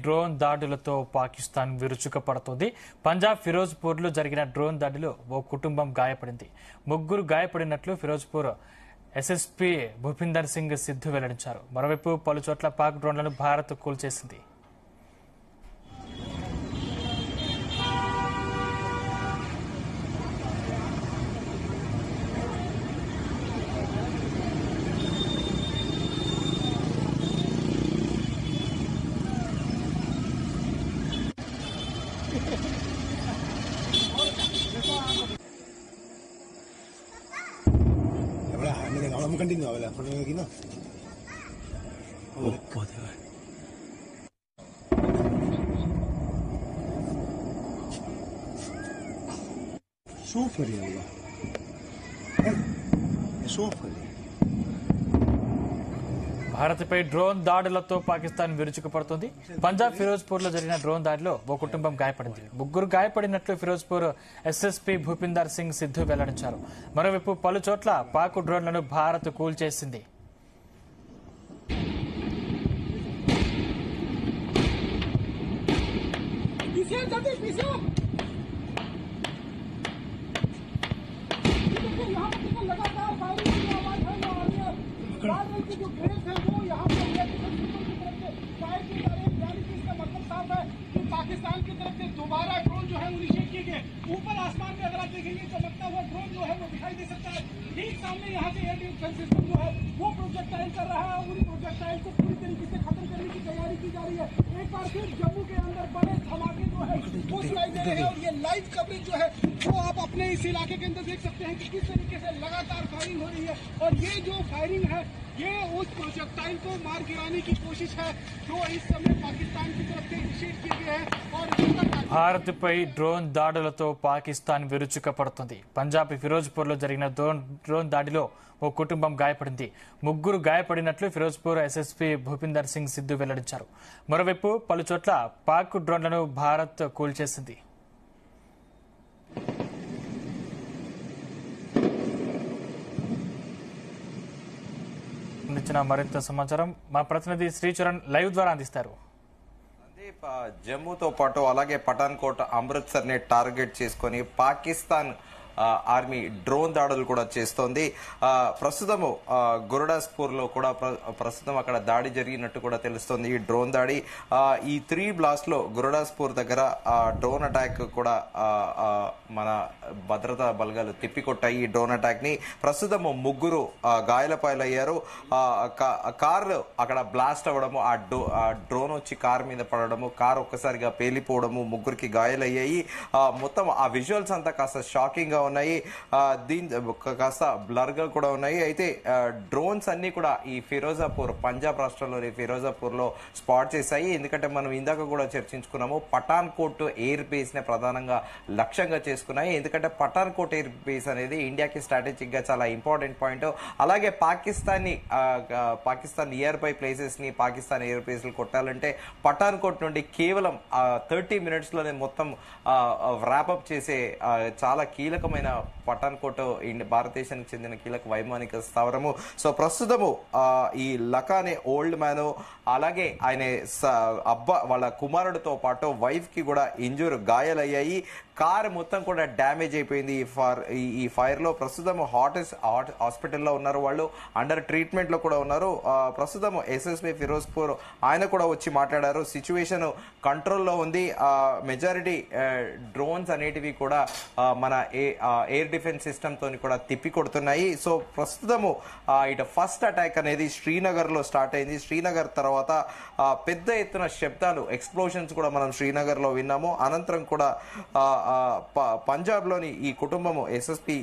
Drone దాడులతో పాకిస్తాన్ విరుచుకుపడుతోంది. పంజాబ్ ఫిరోజ్పూర్లో జరిగిన drone దాడిలో ఓ కుటుంబం గాయపడింది. ముగ్గురు గాయపడినట్లు ఫిరోజ్పూర్ ఎస్ఎస్పీ భూపిందర్ సింగ్ సిద్ధు వెల్లడించారు. మరోవైపు పలుచోట్ల పాక్ డ్రోన్లను భారత్ కూల్చేసింది. Vamos cantinho, olha, por aqui não. Pode, vai. Sofre Allah. Sofre. భారత్పై డ్రోన్ దాడులతో పాకిస్తాన్ విరుచుకుపడుతోంది. పంజాబ్ ఫిరోజ్పూర్ లో జరిగిన డ్రోన్ దాడిలో ఓ కుటుంబం గాయపడింది. ముగ్గురు గాయపడినట్లు ఫిరోజ్పూర్ ఎస్ఎస్పీ భూపిందర్ సింగ్ సిద్ధు వెల్లడించారు. మరోవైపు పలు చోట్ల పాక్ డ్రోన్లను భారత్ కూల్చేసింది. पाकिस्तान की तरफ से दोबारा ड्रोन जो है वो निषेध किए गए। ऊपर आसमान में अगर आप देखेंगे चमकता हुआ ड्रोन जो है वो दिखाई दे सकता है। ठीक सामने यहाँ से एयर डिफेंस सिस्टम जो है वो प्रोजेक्टाइल कर रहा है और उन प्रोजेक्टाइल को पूरी तरीके से खत्म करने की तैयारी की जा रही है। एक बार फिर जम्मू के अंदर बड़े धमाके जो है वो सुनाई दे रहे हैं और ये लाइव कवरेज जो है वो आप अपने इस इलाके के अंदर देख सकते हैं कि किस तरीके से लगातार फायरिंग हो रही है। और ये जो फायरिंग है ये उस प्रोजेक्टाइल को मार गिराने की कोशिश है जो इस समय पाकिस्तान की तरफ से निषेध किए गए हैं। और భారత్పై డ్రోన్ దాడులతో పాకిస్తాన్ విరుచుకుపడుతోంది. పంజాబ్ ఫిరోజ్పూర్ లో జరిగిన డ్రోన్ దాడిలో ఓ కుటుంబం గాయపడింది. ముగ్గురు గాయపడినట్లు ఫిరోజ్పూర్ ఎస్ఎస్పీ భూపిందర్ సింగ్ సిద్ధు వెల్లడించారు. మరోవైపు పలుచోట్ల పాక్ డ్రోన్లను భారత్ కూల్చేసింది. మరింత సమాచారం మా ప్రతినిధి శ్రీచరణ్ లైవ్ ద్వారా అందిస్తారు. జమ్మూతో పాటు అలాగే పఠాన్కోట్, అమృత్సర్ ని టార్గెట్ చేసుకుని పాకిస్తాన్ ఆర్మీ డ్రోన్ దాడులు కూడా చేస్తోంది. ప్రస్తుతము గురుడాస్పూర్ లో కూడా ప్రస్తుతం అక్కడ దాడి జరిగినట్టు కూడా తెలుస్తోంది. ఈ డ్రోన్ దాడి ఈ 3 బ్లాస్ట్ లో గురుడాస్పూర్ దగ్గర డ్రోన్ అటాక్ కూడా మన భద్రతా బలగాలు తిప్పికొట్టాయి. ఈ డ్రోన్ అటాక్ ని ప్రస్తుతం ముగ్గురు గాయాలపాలయ్యారు. కారు అక్కడ బ్లాస్ట్ అవ్వడము, ఆ డ్రోన్ వచ్చి కారు మీద పడడము, కారు ఒక్కసారిగా పేలిపోవడము, ముగ్గురికి గాయాలయ్యాయి. మొత్తం ఆ విజువల్స్ అంతా కాస్త షాకింగ్ గా ఉన్నాయి. కాస్త బ్లర్ గా కూడా ఉన్నాయి. అయితే డ్రోన్స్ అన్ని కూడా ఈ ఫిరోజాపూర్, పంజాబ్ రాష్ట్రంలోని ఫిరోజాపూర్ లో స్పాట్ చేశాయి. ఎందుకంటే మనం ఇందాక కూడా చర్చించుకున్నాము, పఠాన్కోట్ ఎయిర్ బేస్ ని ప్రధానంగా లక్ష్యంగా చేసుకున్నాయి. ఎందుకంటే పఠాన్కోట్ ఎయిర్ బేస్ అనేది ఇండియాకి స్ట్రాటజిక్ గా చాలా ఇంపార్టెంట్ పాయింట్. అలాగే పాకిస్తాన్ నియర్ బై ప్లేసెస్ ని పాకిస్తాన్ ఎయిర్ బేస్ కొట్టాలంటే పఠాన్కోట్ నుండి కేవలం 30 minutes లోనే మొత్తం ర్యాప్అప్ చేసే చాలా కీలకమైన పఠాన్కోట్ భారతదేశానికి చెందిన కీలక వైమానిక స్థావరము. సో ప్రస్తుతము ఈ లకానే ఓల్డ్ మ్యాన్, అలాగే ఆయన వాళ్ళ కుమారుడితో పాటు వైఫ్ కి కూడా గాయాలయ్యాయి. కారు మొత్తం కూడా డ్యామేజ్ అయిపోయింది ఈ ఫైర్ లో. ప్రస్తుతం హాస్పిటల్లో ఉన్నారు, వాళ్ళు అండర్ ట్రీట్మెంట్ లో కూడా ఉన్నారు. ప్రస్తుతం ఎస్ఎస్పీ ఫిరోజ్పూర్ ఆయన కూడా వచ్చి మాట్లాడారు. సిచ్యువేషన్ కంట్రోల్లో ఉంది. మెజారిటీ డ్రోన్స్ అనేటివి కూడా మన ఎయిర్ డిఫెన్స్ సిస్టమ్ తోని కూడా తిప్పి కొడుతున్నాయి. సో ప్రస్తుతము ఇటు ఫస్ట్ అటాక్ అనేది శ్రీనగర్ లో స్టార్ట్ అయింది. శ్రీనగర్ తర్వాత పెద్ద ఎత్తున శబ్దాలు, ఎక్స్ప్లోషన్స్ కూడా మనం శ్రీనగర్ లో విన్నాము. అనంతరం కూడా పంజాబ్ లోని ఈ కుటుంబము ఎస్ఎస్పీ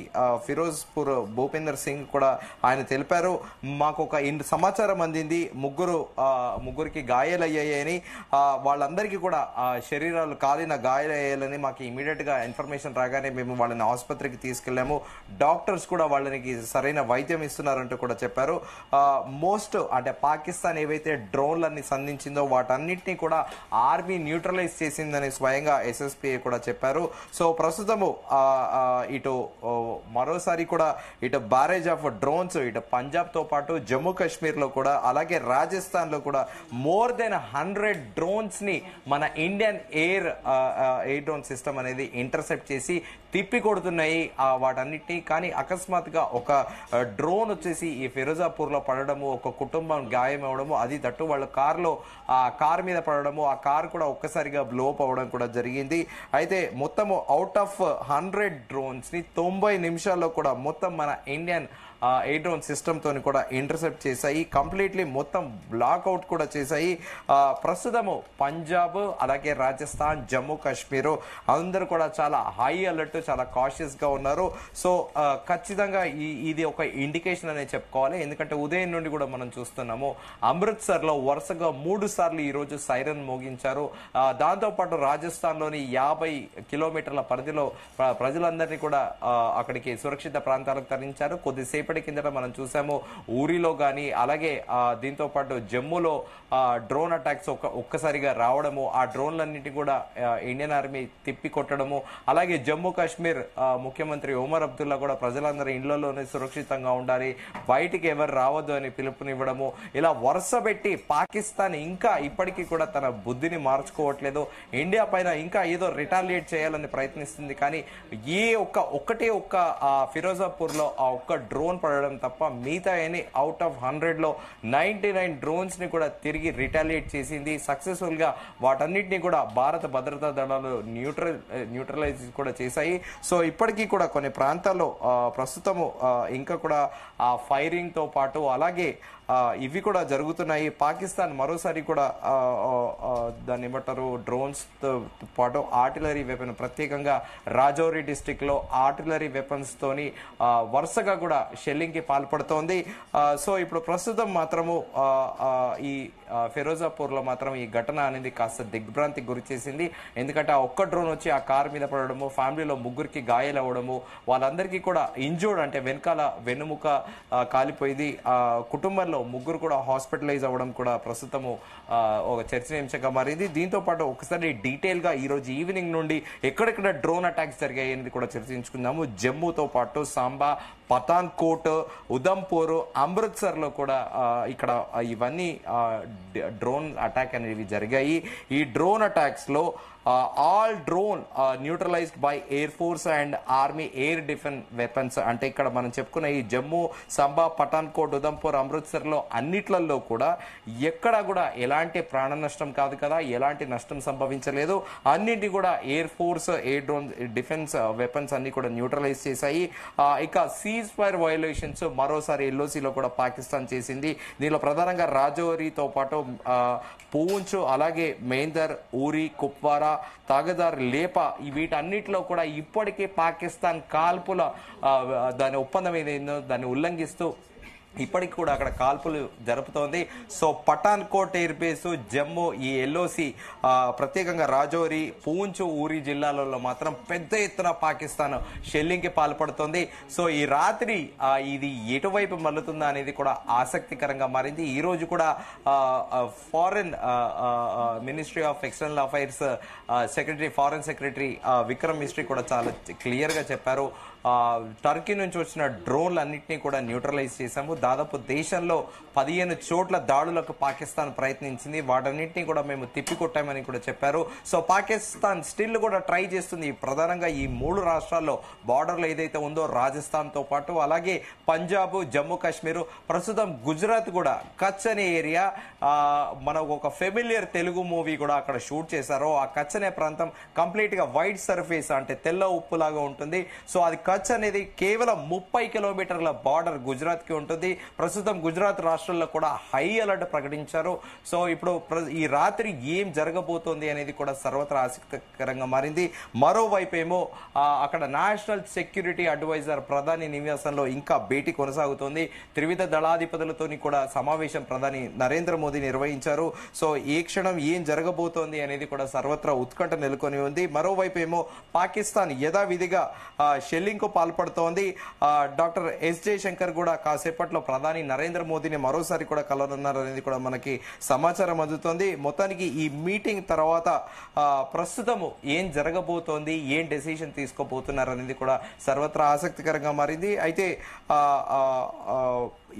ఫిరోజ్పూర్ భూపిందర్ సింగ్ కూడా ఆయన తెలిపారు, మాకు ఒక సమాచారం అందింది, ముగ్గురికి గాయాలయ్యాయని, వాళ్ళందరికీ కూడా శరీరాలు కాలిన గాయాలయ్యాయని మాకు ఇమీడియట్ గా ఇన్ఫర్మేషన్ రాగానే మేము వాళ్ళని ఆసుపత్రికి తీసుకెళ్లాము, డాక్టర్స్ కూడా వాళ్ళకి సరైన వైద్యం ఇస్తున్నారంటూ కూడా చెప్పారు. మోస్ట్ అంటే పాకిస్తాన్ ఏవైతే డ్రోన్లన్నీ సంధించిందో వాటన్నిటినీ కూడా ఆర్మీ న్యూట్రలైజ్ చేసిందని స్వయంగా SSPA కూడా చెప్పారు. సో ప్రస్తుతము ఇటు మరోసారి కూడా ఇటు బ్యారేజ్ ఆఫ్ డ్రోన్స్ ఇటు పంజాబ్ తో పాటు జమ్మూ కాశ్మీర్ లో కూడా అలాగే రాజస్థాన్ లో కూడా మోర్ దెన్ 100 డ్రోన్స్ ని మన ఇండియన్ ఎయిర్ డ్రోన్ సిస్టమ్ అనేది ఇంటర్సెప్ట్ చేసి తిప్పి కొడుతున్నాయి వాటన్నిటినీ. కానీ అకస్మాత్తుగా ఒక డ్రోన్ వచ్చేసి ఈ ఫిరోజాపూర్ లో పడడము, ఒక కుటుంబం గాయం అవడము, అది తట్టు వాళ్ళ కార్ మీద పడడము, ఆ కార్ కూడా ఒక్కసారిగా బ్లోప్ అవడం కూడా జరిగింది. అయితే మొత్తము అవుట్ ఆఫ్ 100 డ్రోన్స్ ని 90 నిమిషాల్లో కూడా మొత్తం మన ఇండియన్ ఎయిర్ డ్రోన్ సిస్టమ్ తోని కూడా ఇంటర్సెప్ట్ చేశాయి. కంప్లీట్లీ మొత్తం బ్లాక్అవుట్ కూడా చేశాయి. ప్రస్తుతము పంజాబ్ అలాగే రాజస్థాన్ జమ్మూ కాశ్మీర్ అందరూ కూడా చాలా హై అలర్ట్, చాలా కాషియస్ గా ఉన్నారు. సో ఖచ్చితంగా ఇది ఒక ఇండికేషన్ అనే చెప్పుకోవాలి. ఎందుకంటే ఉదయం నుండి కూడా మనం చూస్తున్నాము అమృత్సర్ లో వరుసగా 3 సార్లు ఈ రోజు సైరన్ మోగించారు. దాంతో పాటు రాజస్థాన్ లోని 50 కిలోమీటర్ల పరిధిలో ప్రజలందరినీ కూడా అక్కడికి సురక్షిత ప్రాంతాలకు తరలించారు. కొద్దిసేపటి కిందట మనం చూసాము ఊరిలో గానీ అలాగే దీంతో పాటు జమ్మూలో డ్రోన్ అటాక్స్ ఒక్కసారిగా రావడము, ఆ డ్రోన్లన్నింటి కూడా ఇండియన్ ఆర్మీ తిప్పి కొట్టడము, అలాగే జమ్మూ కాశ్మీర్ ముఖ్యమంత్రి ఒమర్ అబ్దుల్లా కూడా ప్రజలందరూ ఇళ్లలోనే సురక్షితంగా ఉండాలి, బయటికి ఎవరు రావద్దు అని పిలుపునివ్వడము, ఇలా వరుస పెట్టి పాకిస్తాన్ ఇంకా ఇప్పటికీ కూడా తన బుద్ధిని మార్చుకోవట్లేదు. ఇండియా పైన ఇంకా ఏదో రిటాలియేట్ చేయాలని ప్రయత్నిస్తుంది. కానీ ఒక్కటే ఫిరోజాపూర్ లో ఆ ఒక్క డ్రోన్ పడడం తప్ప మిగతా అవుట్ ఆఫ్ 100 లో 99 డ్రోన్స్ ని కూడా తిరిగి రిటాలియేట్ చేసింది సక్సెస్ఫుల్ గా. వాటన్నిటిని కూడా భారత భద్రతా దళాలు న్యూట్రలైజ్ కూడా చేశాయి. సో ఇప్పటికీ కూడా కొన్ని ప్రాంతాల్లో ప్రస్తుతము ఇంకా కూడా ఆ ఫైరింగ్ తో పాటు అలాగే ఇవి కూడా జరుగుతున్నాయి. పాకిస్తాన్ మరోసారి కూడా దాన్ని ఏమంటారు డ్రోన్స్ తో పాటు ఆర్టిలరీ వెపన్, ప్రత్యేకంగా రాజౌరి డిస్ట్రిక్ట్ లో ఆర్టిలరీ వెపన్స్ తోని వరుసగా కూడా షెల్లింగ్ కి పాల్పడుతోంది. సో ఇప్పుడు ప్రస్తుతం మాత్రము ఈ ఫిరోజాపూర్ లో మాత్రం ఈ ఘటన అనేది కాస్త దిగ్భ్రాంతికి గురి చేసింది. ఎందుకంటే ఆ ఒక్క డ్రోన్ వచ్చి ఆ కార్ మీద పడడము, ఫ్యామిలీలో 3కి గాయాలు అవ్వడము, వాళ్ళందరికీ కూడా ఇంజూర్డ్ అంటే వెనకాల వెన్నుముక కాలిపోయింది. కుటుంబంలో 3 కూడా హాస్పిటలైజ్ అవ్వడం కూడా ప్రస్తుతము ఒక చర్చనీయాంశంగా మారింది. దీంతో పాటు ఒకసారి డీటెయిల్ గా ఈ రోజు ఈవినింగ్ నుండి ఎక్కడెక్కడ డ్రోన్ అటాక్స్ జరిగాయి అనేది కూడా చర్చించుకుందాము. జమ్మూతో పాటు సాంబా, పఠాన్కోట్, ఉదంపూర్, అమృత్సర్ లో కూడా ఇక్కడ ఇవన్నీ డ్రోన్ అటాక్ అనేవి జరిగాయి. ఈ డ్రోన్ అటాక్స్ లో all drone neutralised by air force and army air defence weapons. అంటే ఇక్కడ మనం చెప్పుకున్న ఈ జమ్మూ, సంబా, పఠాన్కోట్, ఉదంపూర్, అమృత్సర్ లో అన్నిట్లలో కూడా ఎక్కడ కూడా ఎలాంటి ప్రాణ నష్టం కాదు కదా, ఎలాంటి నష్టం సంభవించలేదు. అన్నింటి కూడా air force air drone defence weapons అన్ని కూడా న్యూట్రలైజ్ చేశాయి. ఇక సీజ్ ఫైర్ వయోలేషన్స్ మరోసారి ఎల్ఓసిలో కూడా పాకిస్తాన్ చేసింది. దీనిలో ప్రధానంగా రాజౌరితో పాటు పూంచ్, అలాగే మేందర్, ఊరి, కుప్వారా, తాగదార్, లేపా వీటన్నిటిలో కూడా ఇప్పటికే పాకిస్తాన్ కాల్పుల దాని ఒప్పందం ఏదైందో దాన్ని ఉల్లంఘిస్తూ ఇప్పటికి కూడా అక్కడ కాల్పులు జరుపుతోంది. So Pathankot air base, Jammu, ఈ ఎల్ఓసి ప్రత్యేకంగా రాజౌరి, పూంచ్, ఊరి జిల్లాలలో మాత్రం పెద్ద ఎత్తున పాకిస్తాన్ షెల్లింగ్ కి పాల్పడుతోంది. సో ఈ రాత్రి ఇది ఎటువైపు మల్లుతుందా అనేది కూడా ఆసక్తికరంగా మారింది. ఈ రోజు కూడా foreign ministry of external affairs foreign secretary Vikram mystery కూడా చాలా క్లియర్ గా చెప్పారు. టర్కీ నుంచి వచ్చిన డ్రోన్లు అన్నింటినీ కూడా న్యూట్రలైజ్ చేశాము. దాదాపు దేశంలో 15 చోట్ల దాడులకు పాకిస్తాన్ ప్రయత్నించింది, వాటన్నింటినీ కూడా మేము తిప్పికొట్టామని కూడా చెప్పారు. సో పాకిస్తాన్ స్టిల్ కూడా ట్రై చేస్తుంది. ప్రధానంగా ఈ 3 రాష్ట్రాల్లో బార్డర్లో ఏదైతే ఉందో రాజస్థాన్ తో పాటు అలాగే పంజాబ్, జమ్మూ కాశ్మీర్, ప్రస్తుతం గుజరాత్ కూడా కచ్ అనే ఏరియా, మనకు ఒక ఫెమిలియర్ తెలుగు మూవీ కూడా అక్కడ షూట్ చేశారు. ఆ కచ్ అనే ప్రాంతం కంప్లీట్ గా వైట్ సర్ఫేస్ అంటే తెల్ల ఉప్పు లాగా ఉంటుంది. సో అది కచ్ అనేది కేవలం 30 కిలోమీటర్ల బార్డర్ గుజరాత్ కి ఉంటుంది. ప్రస్తుతం గుజరాత్ రాష్ట్రాల్లో కూడా హై అలర్ట్ ప్రకటించారు. సో ఇప్పుడు ఈ రాత్రి ఏం జరగబోతోంది అనేది కూడా సర్వత్రా ఆసక్తికరంగా మారింది. మరోవైపు ఏమో అక్కడ నేషనల్ సెక్యూరిటీ అడ్వైజర్ ప్రధాని నివాసంలో ఇంకా భేటీ కొనసాగుతోంది. త్రివిధ దళాధిపతులతో కూడా సమావేశం ప్రధాని నరేంద్ర మోదీ నిర్వహించారు. సో ఏ క్షణం ఏం జరగబోతోంది అనేది కూడా సర్వత్రా ఉత్కంఠ నెలకొని ఉంది. మరోవైపు ఏమో పాకిస్తాన్ యథావిధిగా షెల్లింగ్ కు పాల్పడుతోంది. డాక్టర్ ఎస్ జయశంకర్ కూడా కాసేపట్లో ప్రధాని నరేంద్ర మోదీని మరోసారి కూడా కలవనున్నారు అనేది కూడా మనకి సమాచారం అందుతోంది. మొత్తానికి ఈ మీటింగ్ తర్వాత ప్రస్తుతము ఏం జరగబోతోంది, ఏం డెసిషన్ తీసుకోబోతున్నారు అనేది కూడా సర్వత్రా ఆసక్తికరంగా మారింది. అయితే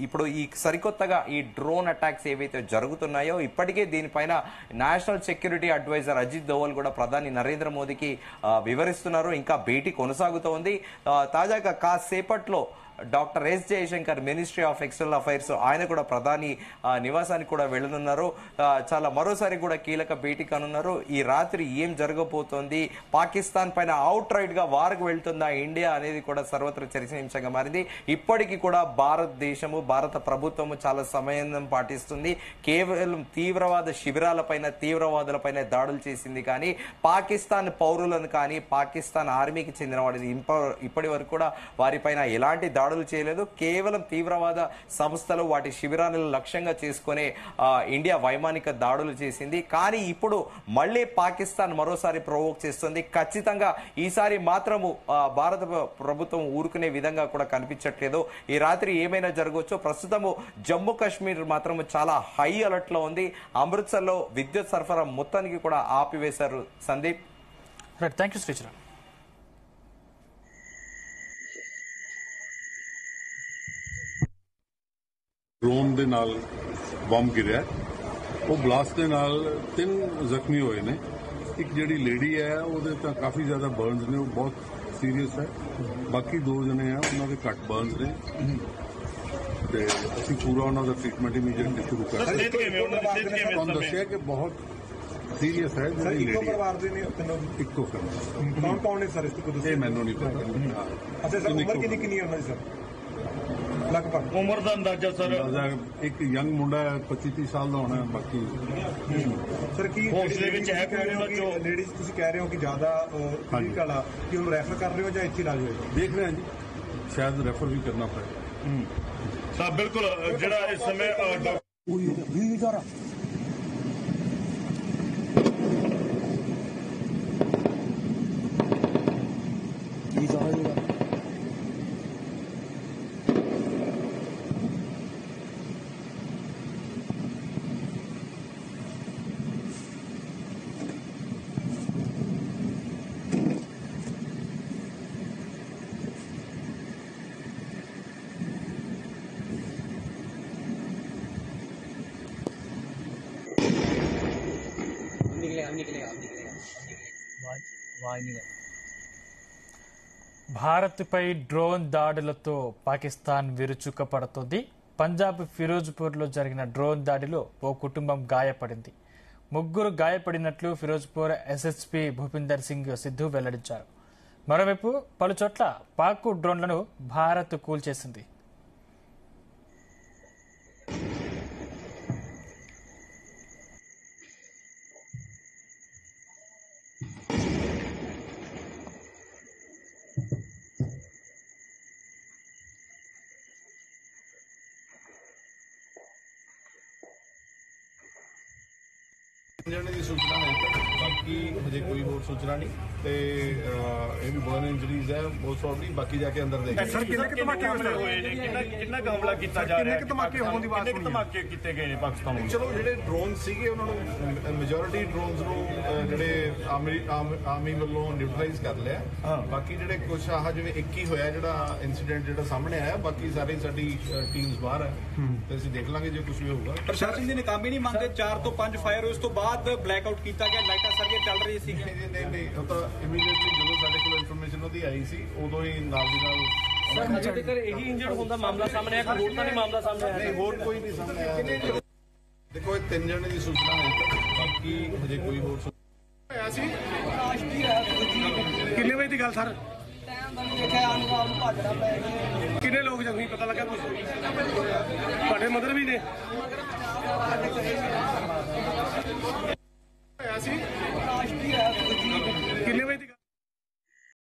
ఇప్పుడు ఈ సరికొత్తగా ఈ డ్రోన్ అటాక్స్ ఏవైతే జరుగుతున్నాయో ఇప్పటికే దీనిపైన national security adviser Ajit Doval కూడా ప్రధాని నరేంద్ర మోదీకి వివరిస్తున్నారు. ఇంకా భేటీ కొనసాగుతోంది. తాజాగా కాసేపట్లో doctor S Jaishankar ministry of external affairs ఆయన కూడా ప్రధాని నివాసానికి కూడా వెళ్లనున్నారు. చాలా మరోసారి కూడా కీలక భేటీ కానున్నారు. ఈ రాత్రి ఏం జరగబోతోంది, పాకిస్తాన్ పైన అవుట్ రైట్ గా వార్కు వెళ్తుందా ఇండియా అనేది కూడా సర్వత్రా చర్చనీయాంశంగా మారింది. ఇప్పటికీ కూడా భారతదేశము భారత ప్రభుత్వము చాలా సమయం పాటిస్తుంది. కేవలం తీవ్రవాద శిబిరాలపైన తీవ్రవాదులపైన దాడులు చేసింది కానీ పాకిస్తాన్ పౌరులను కానీ పాకిస్తాన్ ఆర్మీకి చెందిన వాడిని ఇప్పటి వరకు కూడా వారిపైన ఎలాంటి దాడులు చేయలేదు. కేవలం తీవ్రవాద సంస్థలు వాటి శిబిరాలను లక్ష్యంగా చేసుకునే ఇండియా వైమానిక దాడులు చేసింది. కానీ ఇప్పుడు మళ్లీ పాకిస్తాన్ మరోసారి ప్రొవోక్ చేస్తుంది. ఖచ్చితంగా ఈసారి మాత్రము భారత ప్రభుత్వం ఊరుకునే విధంగా కూడా కనిపించట్లేదు. ఈ రాత్రి ఏమైనా జరగవచ్చు. ప్రస్తుతము జమ్మూ కాశ్మీర్ మాత్రం చాలా హై అలర్ట్ లో ఉంది. అమృత్సర్ లో విద్యుత్ సరఫరా మొత్తానికి కూడా ఆపివేశారు. Sandeep. Thank you Sricharan. Drone ਦੇ ਨਾਲ ਬੰਬ ਗਿਰਿਆ, ਉਹ ਬਲਾਸਟ ਦੇ ਨਾਲ 3 ਜ਼ਖਮੀ ਹੋਏ ਨੇ। ਇੱਕ ਜਿਹੜੀ ਲੇਡੀ ਹੈ ਉਹਦੇ ਤਾਂ ਕਾਫੀ ਜ਼ਿਆਦਾ ਬਰਨਸ ਨੇ, ਉਹ ਬਹੁਤ ਸੀਰੀਅਸ ਹੈ। ਬਾਕੀ 2 ਜਣੇ ਆ ਉਹਨਾਂ ਦੇ ਘੱਟ ਬਰਨਸ ਨੇ ਤੇ ਅਸੀਂ ਪੂਰਾ ਉਹਨਾਂ ਦਾ ਟ੍ਰੀਟਮੈਂਟ ਇਮੀਡੀਏਟਲੀ ਸ਼ੁਰੂ ਕਰ ਦਿੱਤਾ। ਤੁਹਾਨੂੰ ਦੱਸਿਆ ਕਿ ਬਹੁਤ ਸੀਰੀਅਸ ਹੈ ਜਿਹੜੀ ਲੇਡੀ ਪਰਿਵਾਰ ਦੇ ਨੇ ਤਿੰਨੋਂ ਇੱਕੋ ਫੈਮਿਲੀ। ਕੌਣ ਨੇ ਸਰ ਇਸ ਤੋਂ ਇਹ ਮੈਨੂੰ ਨਹੀਂ ਪਤਾ। ਅੱਛਾ ਸਰ ਉਮਰ ਕਿੰਨੀ ਹੈ ਉਹਨਾਂ ਦੀ ਸਰ ਲਗਭਗ ਉਮਰ ਦਾ ਅੰਦਾਜ਼ਾ ਸਰ ਇੱਕ ਯੰਗ ਮੁੰਡਾ 25-30 ਸਾਲ ਦਾ ਹੋਣਾ। ਬਾਕੀ ਸਰ ਕੀ ਹੌਸਲੇ ਵਿੱਚ ਹੈ ਕੋਈ ਉਹਨਾਂ ਚੋਂ ਲੇਡੀਜ਼ ਤੁਸੀਂ ਕਹਿ ਰਹੇ ਹੋ ਕਿ ਜ਼ਿਆਦਾ ਕ੍ਰਿਟੀਕਲ ਆ ਕਿ ਉਹਨੂੰ ਰੈਫਰ ਕਰ ਰਹੇ ਹੋ ਜਾਂ ਇੱਥੇ ਇਲਾਜ ਹੋਏਗਾ? ਦੇਖ ਰਹੇ ਹਾਂ ਜੀ, ਸ਼ਾਇਦ ਰੈਫਰ ਵੀ ਕਰਨਾ ਪਏ। ਸਰ ਬਿਲਕੁਲ ਜਿਹੜਾ ਇਸ ਸਮੇਂ భారత్పై డ్రోన్ దాడులతో పాకిస్తాన్ విరుచుకుపడుతోంది. పంజాబ్ ఫిరోజ్పూర్లో జరిగిన డ్రోన్ దాడిలో ఓ కుటుంబం గాయపడింది. 3 గాయపడినట్లు ఫిరోజ్పూర్ ఎస్ఎస్పీ భూపిందర్ సింగ్ సిద్ధు వెల్లడించారు. మరోవైపు పలుచోట్ల పాక్ డ్రోన్లను భారత్ కూల్చేసింది. ਜਣੇ ਦੀ ਸੂਚਨਾ ਹੈ, ਬਾਕੀ ਹਜੇ ਕੋਈ ਹੋਰ ਸੂਚਨਾ ਨਹੀਂ ਤੇ ਇਹ ਵੀ ਬਰਨ ਇੰਜਰੀਜ਼ ਹੈ ਮੋਸਟ ਪ੍ਰੋਬਬਲੀ। ਬਾਕੀ ਜਾ ਕੇ ਅੰਦਰ ਦੇਖਦੇ ਸਰ ਕਿੰਨੇ ਧਮਾਕੇ ਹੋਏ ਨੇ, ਕਿੰਨਾ ਹਮਲਾ ਕੀਤਾ ਜਾ ਰਿਹਾ ਹੈ, ਕਿੰਨੇ ਧਮਾਕੇ ਹੋਣ ਦੀ ਆਵਾਜ਼ ਕਿੰਨੇ ਧਮਾਕੇ ਕੀਤੇ ਗਏ ਨੇ ਪਾਕਿਸਤਾਨ ਵੱਲੋਂ? ਚਲੋ ਜਿਹੜੇ ਡਰੋਨ ਸੀਗੇ ਉਹਨਾਂ ਨੂੰ ਮੈਜੋਰਿਟੀ ਡਰੋਨਸ ਨੂੰ ਜਿਹੜੇ ਆਰਮੀ ਵੱਲੋਂ ਨਿਊਟਰਲਾਈਜ਼ ਕਰ ਲਿਆ। ਬਾਕੀ ਜਿਹੜੇ ਕੁਝ ਆਹ ਜਿਵੇਂ 21 ਹੋਇਆ ਜਿਹੜਾ ਇਨਸੀਡੈਂਟ ਜਿਹੜਾ ਸਾਹਮਣੇ ਆਇਆ, ਬਾਕੀ ਸਾਰੀ ਸਾਡੀ ਟੀਮਸ ਬਾਹਰ ਹੈ ਤੇ ਅਸੀਂ ਦੇਖ ਲਾਂਗੇ ਜੇ ਕੁਝ ਵੀ ਹੋਊਗਾ। ਪ੍ਰਸ਼ਾਸਨ ਦੀ ਨਾਕਾਮੀ ਨਹੀਂ ਮੰਨਦੇ? 4 ਤੋਂ 5 ਫਾਇਰ ਹੋਏ, ਉਸ ਤੋਂ ਬਾਅਦ ਬਲੈਕ ਆਊਟ ਕੀਤਾ ਗਿਆ, ਲਾਈਟਾਂ ਸਾਰੀਆਂ ਚੱਲ ਰਹੀ ਸੀ। ਨਹੀਂ ਉਹ ਤਾਂ ਇਮੀਡੀਏਟਲੀ ਜਦੋਂ ਸਾਡੇ ਕੋਲ ਇਨਫੋਰਮੇਸ਼ਨ ਉਹਦੀ ਆਈ ਸੀ ਉਦੋਂ ਹੀ ਨਾਲ ਦੀ ਨਾਲ ਅਜੇ ਤੱਕ ਇਹੀ ਇੰਜਰਡ ਹੋਣ ਦਾ ਮਾਮਲਾ ਸਾਹਮਣੇ ਆਇਆ, ਹੋਰ ਤਾਂ ਨਹੀਂ ਮਾਮਲਾ ਸਾਹਮਣੇ ਆਇਆ? ਨਹੀਂ ਹੋਰ ਕੋਈ ਨਹੀਂ ਸਾਹਮਣੇ ਆਇਆ। ਦੇਖੋ ਇਹ 3 ਜਣੇ ਦੀ ਸੂਚਨਾ ਹੈ, ਬਾਕੀ ਹਜੇ ਕੋਈ ਹੋਰ ਆਇਆ ਸੀ। ਕਿੰਨੇ ਵਜੇ ਦੀ ਗੱਲ ਸਰ? ਕਿੰਨੇ ਲੋਕ ਜ਼ਖਮੀ ਪਤਾ ਲੱਗਾ ਕੁਝ? ਮਦਰ ਵੀ ਨੇ